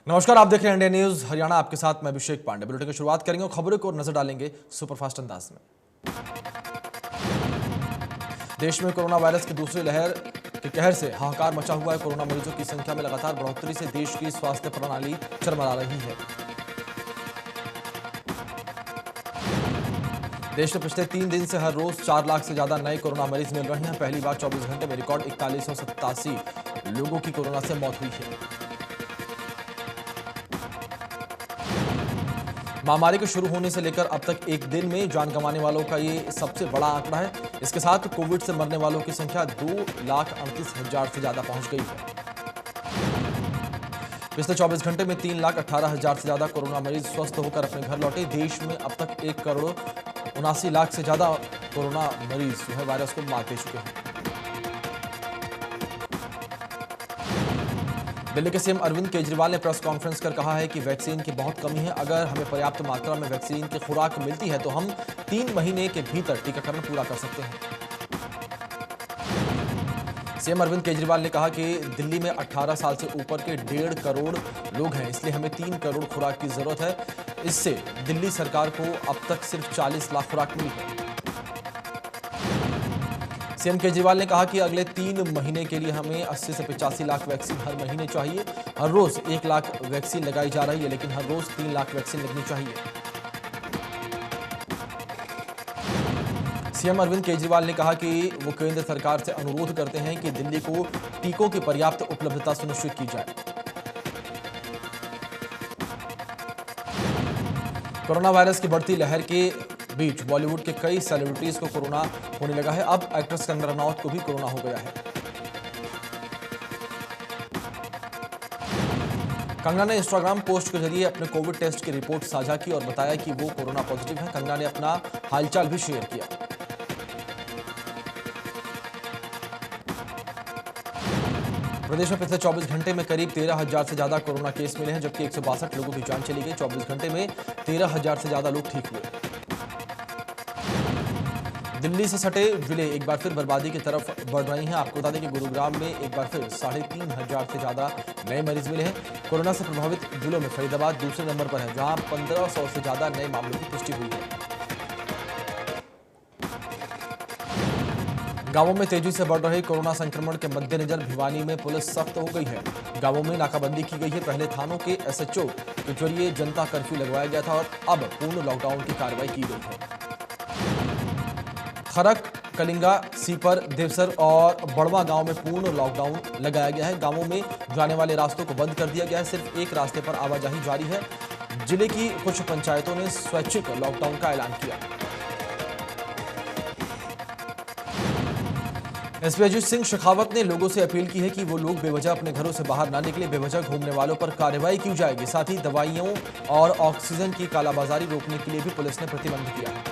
नमस्कार, आप देख रहे हैं इंडिया न्यूज हरियाणा। आपके साथ मैं अभिषेक पांडे। बुलेटिन की शुरुआत करेंगे और खबरों को नजर डालेंगे सुपरफास्ट अंदाज में। देश में कोरोना वायरस की दूसरी लहर के कहर से हाहाकार मचा हुआ है। कोरोना मरीजों की संख्या में लगातार बढ़ोतरी से देश की स्वास्थ्य प्रणाली चरमरा रही है। देश में पिछले 3 दिन से हर रोज 4 लाख से ज्यादा नए कोरोना मरीज मिल रहे हैं। पहली बार 24 घंटे में रिकॉर्ड 4187 लोगों की कोरोना से मौत हुई है। महामारी के शुरू होने से लेकर अब तक एक दिन में जान गंवाने वालों का ये सबसे बड़ा आंकड़ा है। इसके साथ कोविड से मरने वालों की संख्या 2,38,000 से ज्यादा पहुंच गई है। पिछले 24 घंटे में 3,18,000 से ज्यादा कोरोना मरीज स्वस्थ होकर अपने घर लौटे। देश में अब तक 1,79,00,000 से ज्यादा कोरोना मरीज जो है वायरस को मात दे चुके हैं। दिल्ली के सीएम अरविंद केजरीवाल ने प्रेस कॉन्फ्रेंस कर कहा है कि वैक्सीन की बहुत कमी है। अगर हमें पर्याप्त मात्रा में वैक्सीन की खुराक मिलती है तो हम 3 महीने के भीतर टीकाकरण पूरा कर सकते हैं। सीएम अरविंद केजरीवाल ने कहा कि दिल्ली में 18 साल से ऊपर के 1.5 करोड़ लोग हैं, इसलिए हमें 3 करोड़ खुराक की जरूरत है। इससे दिल्ली सरकार को अब तक सिर्फ 40 लाख खुराक मिली है। सीएम केजरीवाल ने कहा कि अगले 3 महीने के लिए हमें 80 से 85 लाख वैक्सीन हर महीने चाहिए। हर रोज 1 लाख वैक्सीन लगाई जा रही है, लेकिन हर रोज 3 लाख वैक्सीन लगनी चाहिए। सीएम अरविंद केजरीवाल ने कहा कि वो केंद्र सरकार से अनुरोध करते हैं कि दिल्ली को टीकों की पर्याप्त उपलब्धता सुनिश्चित की जाए। कोरोना वायरस की बढ़ती लहर के बीच बॉलीवुड के कई सेलिब्रिटीज को कोरोना होने लगा है। अब एक्ट्रेस कंगना रनौत को भी कोरोना हो गया है। कंगना ने इंस्टाग्राम पोस्ट के जरिए अपने कोविड टेस्ट की रिपोर्ट साझा की और बताया कि वो कोरोना पॉजिटिव है। कंगना ने अपना हालचाल भी शेयर किया। प्रदेश में पिछले 24 घंटे में करीब 13,000 से ज्यादा कोरोना केस मिले हैं, जबकि 162 लोगों की जान चली गई। 24 घंटे में 13,000 से ज्यादा लोग ठीक हुए। दिल्ली से सटे जिले एक बार फिर बर्बादी की तरफ बढ़ रही हैं। आपको बता दें कि गुरुग्राम में एक बार फिर 3,500 से ज्यादा नए मरीज मिले हैं। कोरोना से प्रभावित जिलों में फरीदाबाद दूसरे नंबर पर है, जहां 1,500 से ज्यादा नए मामलों की पुष्टि हुई है। गांवों में तेजी से बढ़ रहे कोरोना संक्रमण के मद्देनजर भिवानी में पुलिस सख्त हो गई है। गांवों में नाकाबंदी की गई है। पहले थानों के एसएचओ के जरिए जनता कर्फ्यू लगवाया गया था और अब पूर्ण लॉकडाउन की कार्रवाई की गई है। खरक, कलिंगा, सीपर, देवसर और बड़वा गांव में पूर्ण लॉकडाउन लगाया गया है। गांवों में जाने वाले रास्तों को बंद कर दिया गया है। सिर्फ एक रास्ते पर आवाजाही जारी है। जिले की कुछ पंचायतों ने स्वैच्छिक लॉकडाउन का ऐलान किया। एसपी अजीत सिंह शेखावत ने लोगों से अपील की है कि वो लोग बेवजह अपने घरों से बाहर ना निकले। बेवजह घूमने वालों पर कार्रवाई की जाएगी। साथ ही दवाइयों और ऑक्सीजन की कालाबाजारी रोकने के लिए भी पुलिस ने प्रतिबंध किया है।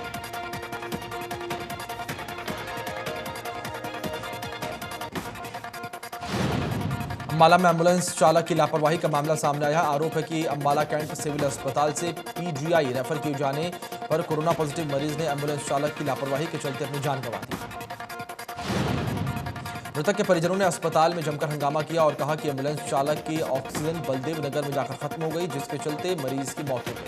अंबाला में एम्बुलेंस चालक की लापरवाही का मामला सामने आया। आरोप है कि अंबाला कैंट सिविल अस्पताल से पीजीआई रेफर किए जाने पर कोरोना पॉजिटिव मरीज ने एम्बुलेंस चालक की लापरवाही के चलते अपनी जान गंवा दी। मृतक के परिजनों ने अस्पताल में जमकर हंगामा किया और कहा कि एम्बुलेंस चालक की ऑक्सीजन बलदेव नगर में जाकर खत्म हो गई, जिसके चलते मरीज की मौत हो गई।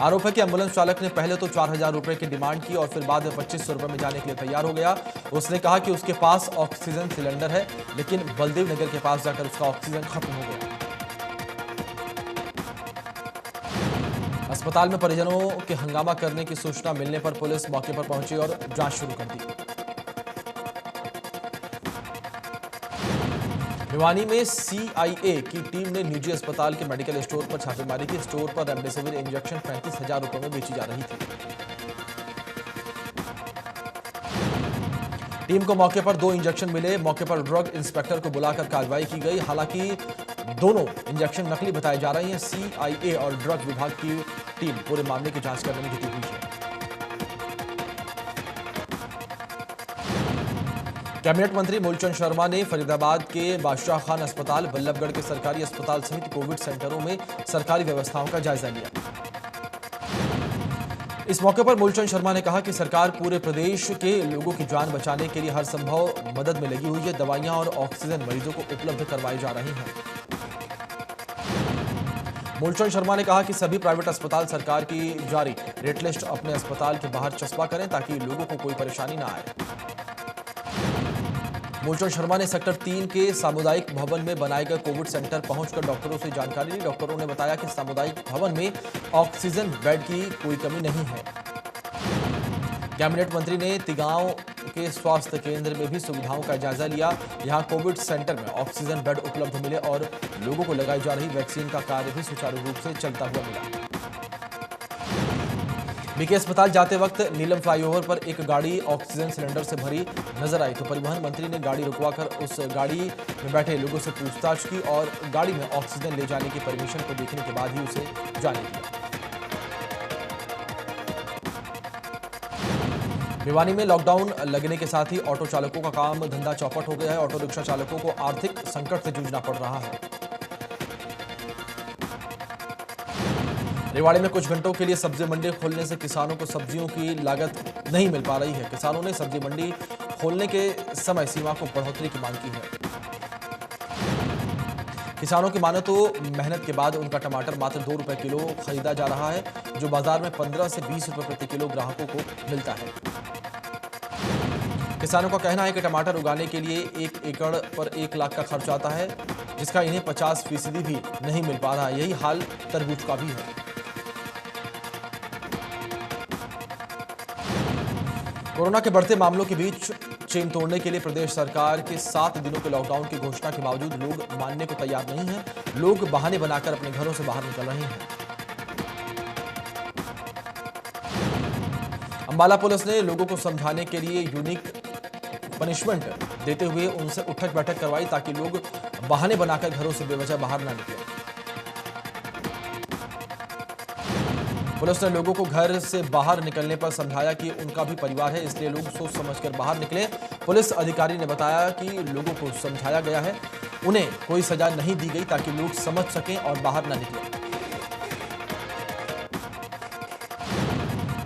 आरोप है कि एम्बुलेंस चालक ने पहले तो 4,000 रुपए की डिमांड की और फिर बाद में 2,500 रुपए में जाने के लिए तैयार हो गया। उसने कहा कि उसके पास ऑक्सीजन सिलेंडर है, लेकिन बलदेव नगर के पास जाकर उसका ऑक्सीजन खत्म हो गया। अस्पताल में परिजनों के हंगामा करने की सूचना मिलने पर पुलिस मौके पर पहुंची और जांच शुरू कर दी। भिवानी में सीआईए की टीम ने निजी अस्पताल के मेडिकल स्टोर पर छापेमारी की। स्टोर पर रेमडेसिविर इंजेक्शन 35,000 रुपए में बेची जा रही थी। टीम को मौके पर 2 इंजेक्शन मिले। मौके पर ड्रग इंस्पेक्टर को बुलाकर कार्रवाई की गई। हालांकि दोनों इंजेक्शन नकली बताए जा रहे हैं। सीआईए और ड्रग विभाग की टीम पूरे मामले की जांच करने में जुटी हुई है। कैबिनेट मंत्री मूलचंद शर्मा ने फरीदाबाद के बादशाह खान अस्पताल, बल्लभगढ़ के सरकारी अस्पताल सहित कोविड सेंटरों में सरकारी व्यवस्थाओं का जायजा लिया। इस मौके पर मूलचंद शर्मा ने कहा कि सरकार पूरे प्रदेश के लोगों की जान बचाने के लिए हर संभव मदद में लगी हुई है। दवाइयां और ऑक्सीजन मरीजों को उपलब्ध करवाई जा रही हैं। मूलचंद शर्मा ने कहा कि सभी प्राइवेट अस्पताल सरकार की जारी रेट लिस्ट अपने अस्पताल के बाहर चस्पा करें ताकि लोगों को कोई परेशानी ना आए। मूलचंद शर्मा ने सेक्टर 3 के सामुदायिक भवन में बनाए गए कोविड सेंटर पहुंचकर डॉक्टरों से जानकारी ली। डॉक्टरों ने बताया कि सामुदायिक भवन में ऑक्सीजन बेड की कोई कमी नहीं है। कैबिनेट मंत्री ने तिगांव के स्वास्थ्य केंद्र में भी सुविधाओं का जायजा लिया। यहां कोविड सेंटर में ऑक्सीजन बेड उपलब्ध मिले और लोगों को लगाई जा रही वैक्सीन का कार्य भी सुचारू रूप से चलता हुआ मिला। बीके अस्पताल जाते वक्त नीलम फ्लाईओवर पर एक गाड़ी ऑक्सीजन सिलेंडर से भरी नजर आई तो परिवहन मंत्री ने गाड़ी रुकवाकर उस गाड़ी में बैठे लोगों से पूछताछ की और गाड़ी में ऑक्सीजन ले जाने की परमिशन को देखने के बाद ही उसे जाने दिया। भिवानी में लॉकडाउन लगने के साथ ही ऑटो चालकों का काम धंधा चौपट हो गया है। ऑटो रिक्शा चालकों को आर्थिक संकट से जूझना पड़ रहा है। रेवाड़ी में कुछ घंटों के लिए सब्जी मंडी खोलने से किसानों को सब्जियों की लागत नहीं मिल पा रही है। किसानों ने सब्जी मंडी खोलने के समय सीमा को बढ़ोतरी की मांग की है। किसानों की माने तो मेहनत के बाद उनका टमाटर मात्र 2 रुपए किलो खरीदा जा रहा है, जो बाजार में 15 से 20 रुपए प्रति किलो ग्राहकों को मिलता है। किसानों का कहना है कि टमाटर उगाने के लिए 1 एकड़ पर 1 लाख का खर्च आता है, जिसका इन्हें 50% भी नहीं मिल पा रहा। यही हाल तरबूज का भी है। कोरोना के बढ़ते मामलों के बीच चेन तोड़ने के लिए प्रदेश सरकार के 7 दिनों के लॉकडाउन की घोषणा के बावजूद लोग मानने को तैयार नहीं हैं। लोग बहाने बनाकर अपने घरों से बाहर निकल रहे हैं। अंबाला पुलिस ने लोगों को समझाने के लिए यूनिक पनिशमेंट देते हुए उनसे उठक बैठक करवाई ताकि लोग बहाने बनाकर घरों से बेवजह बाहर ना निकलें। पुलिस ने लोगों को घर से बाहर निकलने पर समझाया कि उनका भी परिवार है, इसलिए लोग सोच समझकर बाहर निकलें। पुलिस अधिकारी ने बताया कि लोगों को समझाया गया है, उन्हें कोई सजा नहीं दी गई ताकि लोग समझ सकें और बाहर न निकलें।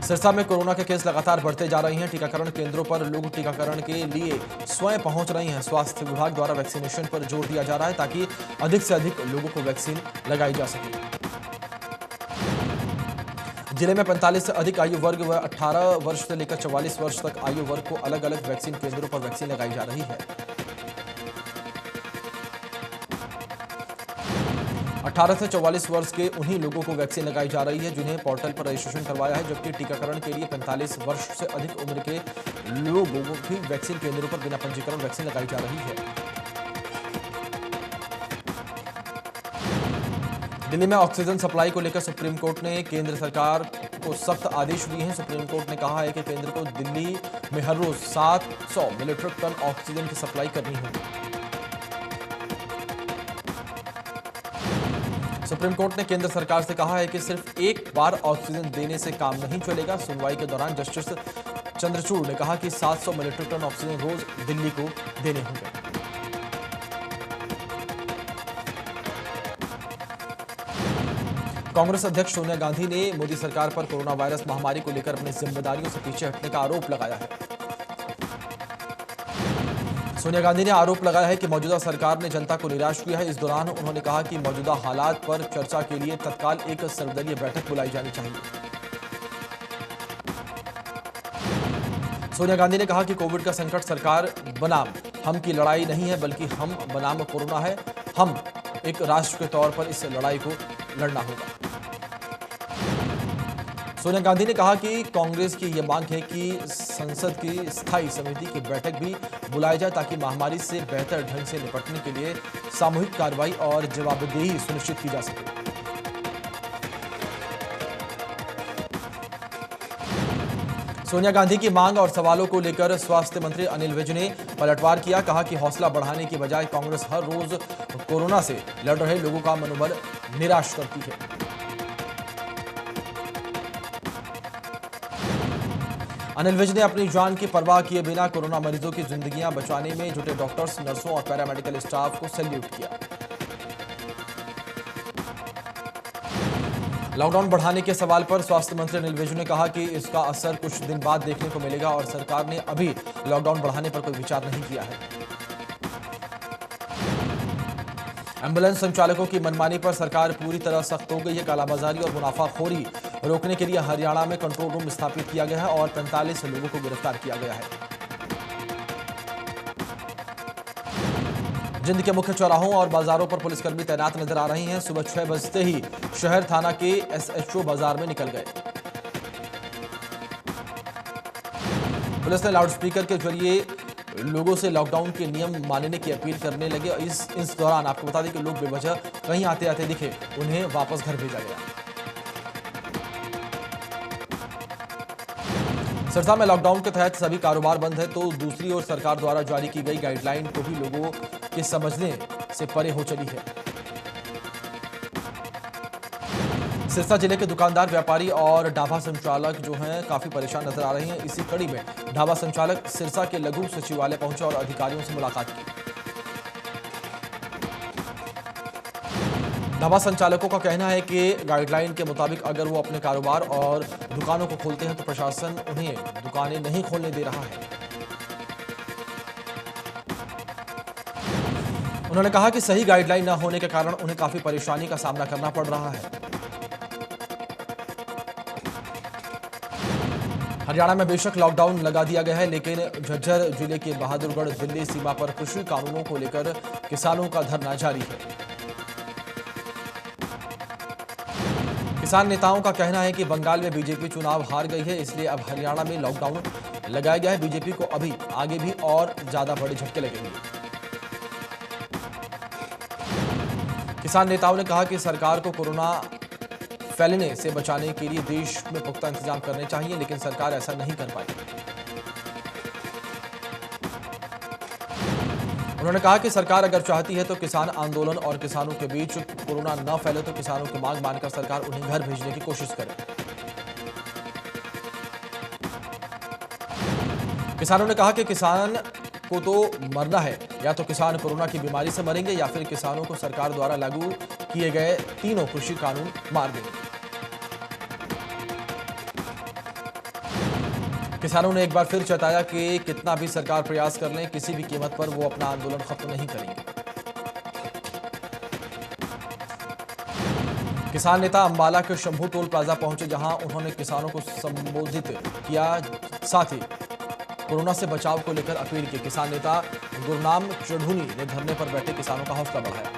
सिरसा में कोरोना के केस लगातार बढ़ते जा रहे हैं। टीकाकरण केंद्रों पर लोग टीकाकरण के लिए स्वयं पहुंच रहे हैं। स्वास्थ्य विभाग द्वारा वैक्सीनेशन पर जोर दिया जा रहा है ताकि अधिक से अधिक लोगों को वैक्सीन लगाई जा सके। जिले में 45 से अधिक आयु वर्ग व 18 वर्ष से लेकर 44 वर्ष तक आयु वर्ग को अलग अलग वैक्सीन केंद्रों पर वैक्सीन लगाई जा रही है। 18 से 44 वर्ष के उन्हीं लोगों को वैक्सीन लगाई जा रही है जिन्हें पोर्टल पर रजिस्ट्रेशन करवाया है, जबकि टीकाकरण के लिए 45 वर्ष से अधिक उम्र के लोगों को भी वैक्सीन केंद्रों पर बिना पंजीकरण वैक्सीन लगाई जा रही है। दिल्ली में ऑक्सीजन सप्लाई को लेकर सुप्रीम कोर्ट ने केंद्र सरकार को सख्त आदेश दिए हैं। सुप्रीम कोर्ट ने कहा है कि केंद्र को दिल्ली में हर रोज 700 मीट्रिक टन ऑक्सीजन की सप्लाई करनी होगी। सुप्रीम कोर्ट ने केंद्र सरकार से कहा है कि सिर्फ एक बार ऑक्सीजन देने से काम नहीं चलेगा। सुनवाई के दौरान जस्टिस चंद्रचूड़ ने कहा कि 700 मीट्रिक टन ऑक्सीजन रोज दिल्ली को देने होंगे। कांग्रेस अध्यक्ष सोनिया गांधी ने मोदी सरकार पर कोरोना वायरस महामारी को लेकर अपनी जिम्मेदारियों से पीछे हटने का आरोप लगाया है। सोनिया गांधी ने आरोप लगाया है कि मौजूदा सरकार ने जनता को निराश किया है। इस दौरान उन्होंने कहा कि मौजूदा हालात पर चर्चा के लिए तत्काल एक सर्वदलीय बैठक बुलाई जानी चाहिए। सोनिया गांधी ने कहा कि कोविड का संकट सरकार बनाम हम की लड़ाई नहीं है, बल्कि हम बनाम कोरोना है। हम एक राष्ट्र के तौर पर इस लड़ाई को लड़ना होगा। सोनिया गांधी ने कहा कि कांग्रेस की यह मांग है कि संसद की स्थायी समिति की बैठक भी बुलाई जाए ताकि महामारी से बेहतर ढंग से निपटने के लिए सामूहिक कार्रवाई और जवाबदेही सुनिश्चित की जा सके। सोनिया गांधी की मांग और सवालों को लेकर स्वास्थ्य मंत्री अनिल विज ने पलटवार किया। कहा कि हौसला बढ़ाने की बजाय कांग्रेस हर रोज कोरोना से लड़ रहे लोगों का मनोबल निराश करती है। अनिल विज ने अपनी जान की परवाह किए बिना कोरोना मरीजों की जिंदगियां बचाने में जुटे डॉक्टर्स, नर्सों और पैरामेडिकल स्टाफ को सैल्यूट किया। लॉकडाउन बढ़ाने के सवाल पर स्वास्थ्य मंत्री अनिल विज ने कहा कि इसका असर कुछ दिन बाद देखने को मिलेगा और सरकार ने अभी लॉकडाउन बढ़ाने पर कोई विचार नहीं किया है। एम्बुलेंस संचालकों की मनमानी पर सरकार पूरी तरह सख्त हो गई है। कालाबाजारी और मुनाफाखोरी रोकने के लिए हरियाणा में कंट्रोल रूम स्थापित किया गया है और 45 लोगों को गिरफ्तार किया गया है। जिंद के मुख्य चौराहों और बाजारों पर पुलिसकर्मी तैनात नजर आ रही हैं। सुबह 6 बजते ही शहर थाना के एसएचओ बाजार में निकल गए। पुलिस ने लाउडस्पीकर के जरिए लोगों से लॉकडाउन के नियम मानने की अपील करने लगे। इस दौरान आपको बता दें कि लोग बेवजह कहीं आते आते दिखे, उन्हें वापस घर भेजा गया। सिरसा में लॉकडाउन के तहत सभी कारोबार बंद है, तो दूसरी ओर सरकार द्वारा जारी की गई गाइडलाइन को भी लोगों के समझने से परे हो चली है। सिरसा जिले के दुकानदार, व्यापारी और ढाबा संचालक जो हैं काफी परेशान नजर आ रहे हैं। इसी कड़ी में ढाबा संचालक सिरसा के लघु सचिवालय पहुंचे और अधिकारियों से मुलाकात की। ढाबा संचालकों का कहना है कि गाइडलाइन के मुताबिक अगर वो अपने कारोबार और दुकानों को खोलते हैं तो प्रशासन उन्हें दुकानें नहीं खोलने दे रहा है। उन्होंने कहा कि सही गाइडलाइन न होने के कारण उन्हें काफी परेशानी का सामना करना पड़ रहा है। हरियाणा में बेशक लॉकडाउन लगा दिया गया है, लेकिन झज्जर जिले के बहादुरगढ़ दिल्ली सीमा पर कृषि कानूनों को लेकर किसानों का धरना जारी है। किसान नेताओं का कहना है कि बंगाल में बीजेपी चुनाव हार गई है, इसलिए अब हरियाणा में लॉकडाउन लगाया गया है। बीजेपी को अभी आगे भी और ज्यादा बड़े झटके लगेंगे। किसान नेताओं ने कहा कि सरकार को कोरोना फैलने से बचाने के लिए देश में पुख्ता इंतजाम करने चाहिए, लेकिन सरकार ऐसा नहीं कर पाई। उन्होंने कहा कि सरकार अगर चाहती है तो किसान आंदोलन और किसानों के बीच कोरोना न फैले तो किसानों की मांग मानकर सरकार उन्हें घर भेजने की कोशिश करे। किसानों ने कहा कि किसान को तो मरना है, या तो किसान कोरोना की बीमारी से मरेंगे या फिर किसानों को सरकार द्वारा लागू किए गए तीनों कृषि कानून मार देंगे। किसानों ने एक बार फिर जताया कि कितना भी सरकार प्रयास कर लें, किसी भी कीमत पर वो अपना आंदोलन खत्म नहीं करेंगे। किसान नेता अंबाला के शंभू टोल प्लाजा पहुंचे, जहां उन्होंने किसानों को संबोधित किया, साथ ही कोरोना से बचाव को लेकर अपील की। किसान नेता गुरनाम चढ़ूनी ने धरने पर बैठे किसानों का हौसला बढ़ाया।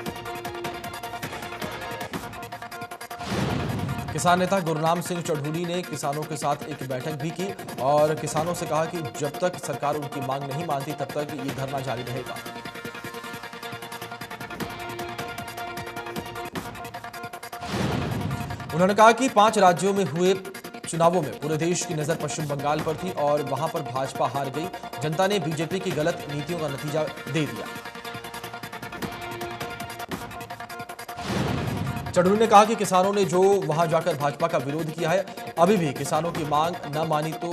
किसान नेता गुरनाम सिंह चढ़ूनी ने किसानों के साथ एक बैठक भी की और किसानों से कहा कि जब तक सरकार उनकी मांग नहीं मानती तब तक ये धरना जारी रहेगा। उन्होंने कहा कि 5 राज्यों में हुए चुनावों में पूरे देश की नजर पश्चिम बंगाल पर थी और वहां पर भाजपा हार गई। जनता ने बीजेपी की गलत नीतियों का नतीजा दे दिया। चढ़ूनी ने कहा कि किसानों ने जो वहां जाकर भाजपा का विरोध किया है, अभी भी किसानों की मांग न मानी तो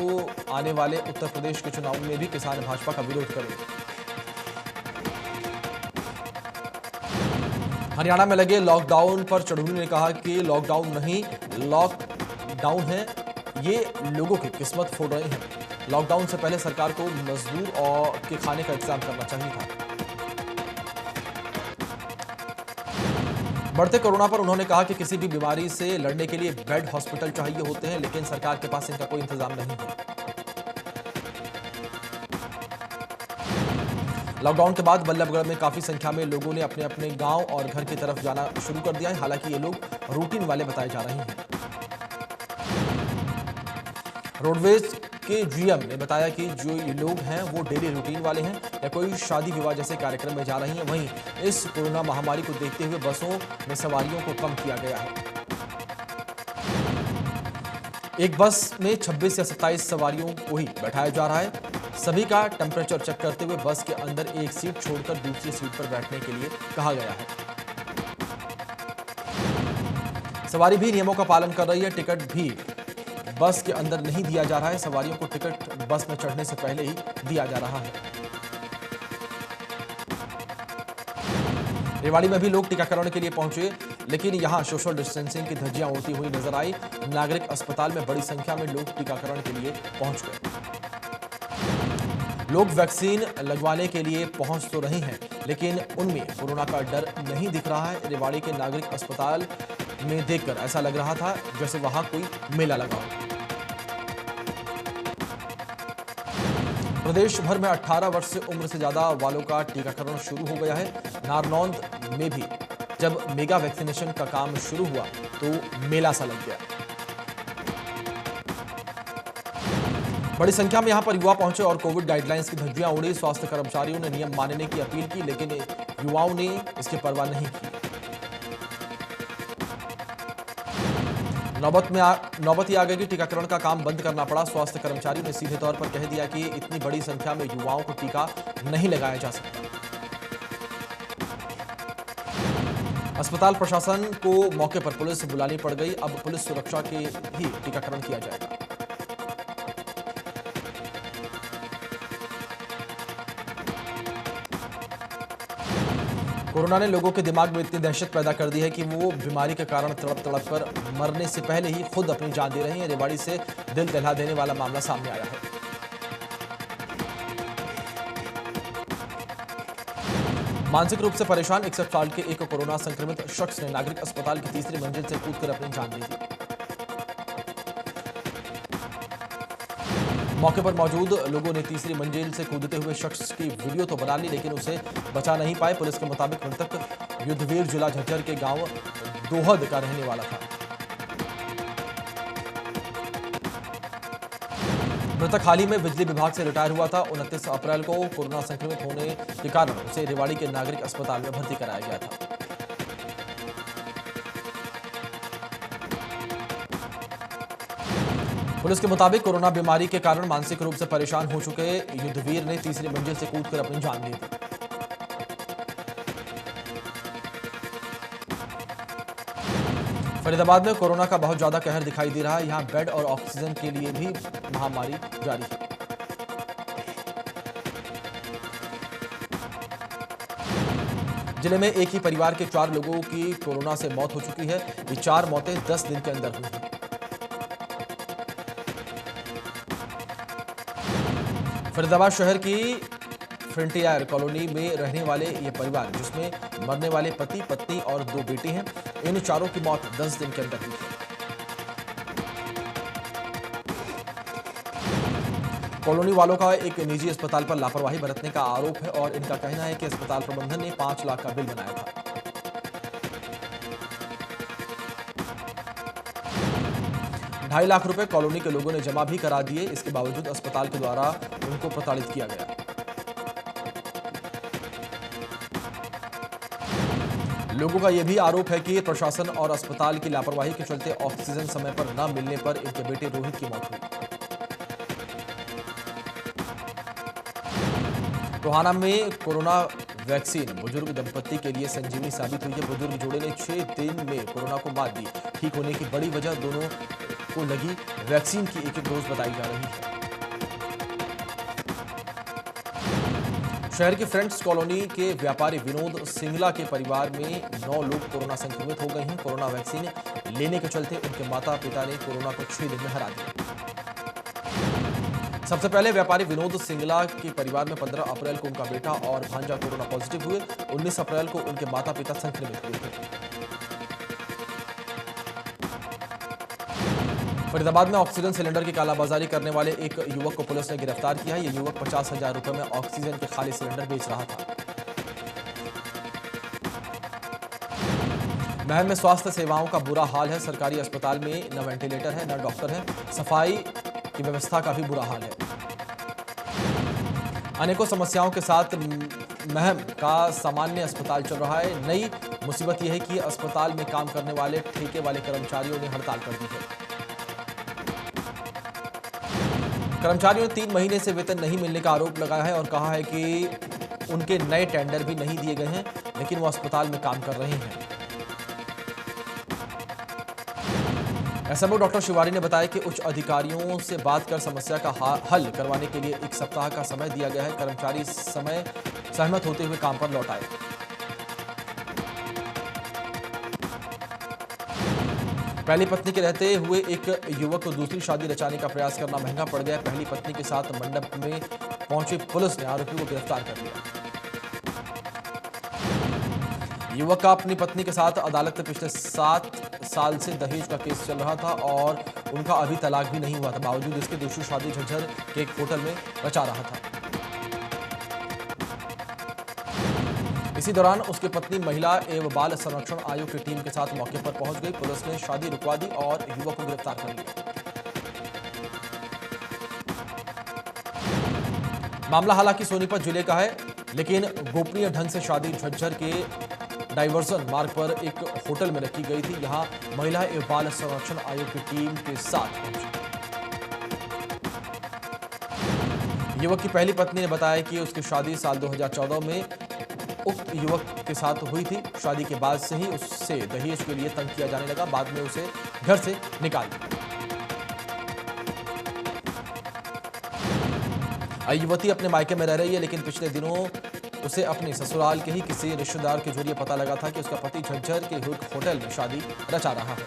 आने वाले उत्तर प्रदेश के चुनाव में भी किसान भाजपा का विरोध करेंगे। हरियाणा में लगे लॉकडाउन पर चढ़ूनी ने कहा कि लॉकडाउन नहीं, लॉकडाउन है, ये लोगों की किस्मत फोड़ रहे हैं। लॉकडाउन से पहले सरकार को मजदूर और के खाने का इंतजाम करना चाहिए था। बढ़ते कोरोना पर उन्होंने कहा कि किसी भी बीमारी से लड़ने के लिए बेड, हॉस्पिटल चाहिए होते हैं, लेकिन सरकार के पास इनका कोई इंतजाम नहीं है। लॉकडाउन के बाद बल्लभगढ़ में काफी संख्या में लोगों ने अपने अपने गांव और घर की तरफ जाना शुरू कर दिया है। हालांकि ये लोग रूटीन वाले बताए जा रहे हैं। रोडवेज के जीएम ने बताया कि जो ये लोग हैं वो डेली रूटीन वाले हैं या कोई शादी विवाह जैसे कार्यक्रम में जा रही हैं। वहीं इस कोरोना महामारी को देखते हुए बसों में सवारियों को कम किया गया है। एक बस में 26 या 27 सवारियों को ही बैठाया जा रहा है। सभी का टेम्परेचर चेक करते हुए बस के अंदर एक सीट छोड़कर दूसरी सीट पर बैठने के लिए कहा गया है। सवारी भी नियमों का पालन कर रही है। टिकट भी बस के अंदर नहीं दिया जा रहा है। सवारियों को टिकट बस में चढ़ने से पहले ही दिया जा रहा है। रेवाड़ी में भी लोग टीकाकरण के लिए पहुंचे, लेकिन यहां सोशल डिस्टेंसिंग की धज्जियां उड़ती हुई नजर आई। नागरिक अस्पताल में बड़ी संख्या में लोग टीकाकरण के लिए पहुंच गए। लोग वैक्सीन लगवाने के लिए पहुंच तो रहे हैं, लेकिन उनमें कोरोना का डर नहीं दिख रहा है। रेवाड़ी के नागरिक अस्पताल में देखकर ऐसा लग रहा था जैसे वहां कोई मेला लगा हो। प्रदेश भर में 18 वर्ष से उम्र से ज्यादा वालों का टीकाकरण शुरू हो गया है। नारनौंद में भी जब मेगा वैक्सीनेशन का काम शुरू हुआ तो मेला सा लग गया। बड़ी संख्या में यहां पर युवा पहुंचे और कोविड गाइडलाइंस की धज्जियां उड़ी। स्वास्थ्य कर्मचारियों ने नियम मानने की अपील की, लेकिन युवाओं ने इसकी परवाह नहीं की। नौबत ही आ गई कि टीकाकरण का काम बंद करना पड़ा। स्वास्थ्य कर्मचारियों ने सीधे तौर पर कह दिया कि इतनी बड़ी संख्या में युवाओं को टीका नहीं लगाया जा सकता। अस्पताल प्रशासन को मौके पर पुलिस बुलानी पड़ गई। अब पुलिस सुरक्षा के ही टीकाकरण किया जाएगा। कोरोना ने लोगों के दिमाग में इतनी दहशत पैदा कर दी है कि वो बीमारी के कारण तड़प तड़प कर मरने से पहले ही खुद अपनी जान दे रही हैं। रेवाड़ी से दिल दहला देने वाला मामला सामने आया है। मानसिक रूप से परेशान 61 साल के एक कोरोना संक्रमित शख्स ने नागरिक अस्पताल की तीसरी मंजिल से कूदकर अपनी जान दी थी। मौके पर मौजूद लोगों ने तीसरी मंजिल से कूदते हुए शख्स की वीडियो तो बना ली, लेकिन उसे बचा नहीं पाए। पुलिस के मुताबिक मृतक युद्धवीर जिला झज्जर के गांव दोहद का रहने वाला था। मृतक हाल ही में बिजली विभाग से रिटायर हुआ था। 29 अप्रैल को कोरोना संक्रमित होने के कारण उसे रेवाड़ी के नागरिक अस्पताल में भर्ती कराया गया था। पुलिस के मुताबिक कोरोना बीमारी के कारण मानसिक रूप से परेशान हो चुके युद्धवीर ने तीसरी मंजिल से कूदकर अपनी जान दी थी। फरीदाबाद में कोरोना का बहुत ज्यादा कहर दिखाई दे रहा है। यहां बेड और ऑक्सीजन के लिए भी महामारी जारी है। जिले में एक ही परिवार के 4 लोगों की कोरोना से मौत हो चुकी है। ये 4 मौतें 10 दिन के अंदर हुई हैं। फरीदाबाद शहर की फ्रंटियर कॉलोनी में रहने वाले ये परिवार, जिसमें मरने वाले पति पत्नी और 2 बेटे हैं, इन चारों की मौत 10 दिन के अंदर हुई है। कॉलोनी वालों का एक निजी अस्पताल पर लापरवाही बरतने का आरोप है और इनका कहना है कि अस्पताल प्रबंधन ने 5 लाख का बिल बनाया था। ढाई लाख रुपए कॉलोनी के लोगों ने जमा भी करा दिए। इसके बावजूद अस्पताल के द्वारा उनको प्रताड़ित किया गया। लोगों का यह भी आरोप है कि प्रशासन और अस्पताल की लापरवाही के चलते ऑक्सीजन समय पर न मिलने पर इनके बेटे रोहित की मौत हुई। टोहाना में कोरोना वैक्सीन बुजुर्ग दंपत्ति के लिए संजीवनी साबित हुई है। बुजुर्ग जोड़े ने 6 दिन में कोरोना को मात दी। ठीक होने की बड़ी वजह दोनों को लगी वैक्सीन की एक डोज बताई जा रही है। शहर की फ्रेंड्स कॉलोनी के व्यापारी विनोद सिंगला के परिवार में 9 लोग कोरोना संक्रमित हो गए हैं। कोरोना वैक्सीन लेने के चलते उनके माता पिता ने कोरोना को 6 दिन में हरा दिया। सबसे पहले व्यापारी विनोद सिंगला के परिवार में 15 अप्रैल को उनका बेटा और भांजा कोरोना पॉजिटिव हुए। 19 अप्रैल को उनके माता पिता संक्रमित हुए थे। फरीदाबाद में ऑक्सीजन सिलेंडर की कालाबाजारी करने वाले एक युवक को पुलिस ने गिरफ्तार किया। यह युवक 50,000 रुपए में ऑक्सीजन के खाली सिलेंडर बेच रहा था। महम में स्वास्थ्य सेवाओं का बुरा हाल है। सरकारी अस्पताल में न वेंटिलेटर है, न डॉक्टर है। सफाई की व्यवस्था का भी बुरा हाल है। अनेकों समस्याओं के साथ महम का सामान्य अस्पताल चल रहा है। नई मुसीबत यह है कि अस्पताल में काम करने वाले ठेके वाले कर्मचारियों ने हड़ताल कर दी है। कर्मचारियों ने 3 महीने से वेतन नहीं मिलने का आरोप लगाया है और कहा है कि उनके नए टेंडर भी नहीं दिए गए हैं, लेकिन वो अस्पताल में काम कर रहे हैं। एसएमओ डॉक्टर शिवारी ने बताया कि उच्च अधिकारियों से बात कर समस्या का हल करवाने के लिए 1 सप्ताह का समय दिया गया है। कर्मचारी सहमत होते हुए काम पर लौट आए। पहली पत्नी के रहते हुए एक युवक को दूसरी शादी रचाने का प्रयास करना महंगा पड़ गया। पहली पत्नी के साथ मंडप में पहुंची पुलिस ने आरोपी को गिरफ्तार कर लिया। युवक का अपनी पत्नी के साथ अदालत में पिछले 7 साल से दहेज का केस चल रहा था और उनका अभी तलाक भी नहीं हुआ था। बावजूद इसके दूसरी शादी झज्जर के एक होटल में रचा रहा था। इसी दौरान उसकी पत्नी महिला एवं बाल संरक्षण आयोग की टीम के साथ मौके पर पहुंच गई। पुलिस ने शादी रुकवा दी और युवक को गिरफ्तार कर लिया। मामला हालांकि सोनीपत जिले का है, लेकिन गोपनीय ढंग से शादी झज्जर के डाइवर्सन मार्ग पर एक होटल में रखी गई थी। यहां महिला एवं बाल संरक्षण आयोग की टीम के साथ पहुंची। युवक की पहली पत्नी ने बताया कि उसकी शादी साल 2014 में उक्त युवक के साथ हुई थी। शादी के बाद से ही उससे दहेज के लिए तंग किया जाने लगा। बाद में उसे घर से निकाल दिया। युवती अपने मायके में रह रही है, लेकिन पिछले दिनों उसे अपने ससुराल के ही किसी रिश्तेदार के जरिए पता लगा था कि उसका पति झज्जर के होटल में शादी रचा रहा है।